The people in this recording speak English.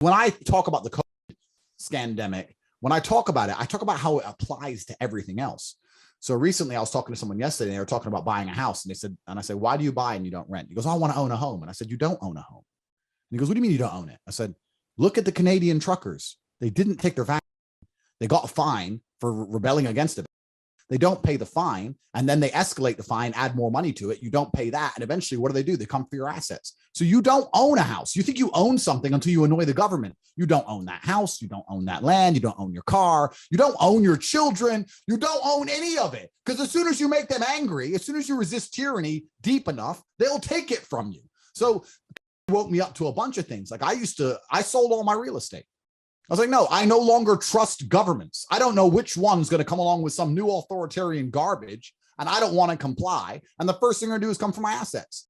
When I talk about the COVID scandemic, when I talk about it, I talk about how it applies to everything else. So recently I was talking to someone yesterday and they were talking about buying a house, and I said, why do you buy and you don't rent? He goes, oh, I want to own a home. And I said, you don't own a home. And he goes, what do you mean you don't own it? I said, look at the Canadian truckers. They didn't take their vaccine. They got a fine for rebelling against it. They don't pay the fine, and then they escalate the fine, add more money to it. You don't pay that, and eventually what do? They come for your assets. So you don't own a house. You think you own something until you annoy the government. You don't own that house. You don't own that land. You don't own your car. You don't own your children. You don't own any of it, because as soon as you make them angry, as soon as you resist tyranny deep enough, they'll take it from you. So it woke me up to a bunch of things. Like I sold all my real estate. I was like, no, I no longer trust governments. I don't know which one's going to come along with some new authoritarian garbage, and I don't want to comply. And the first thing they're going to do is come for my assets.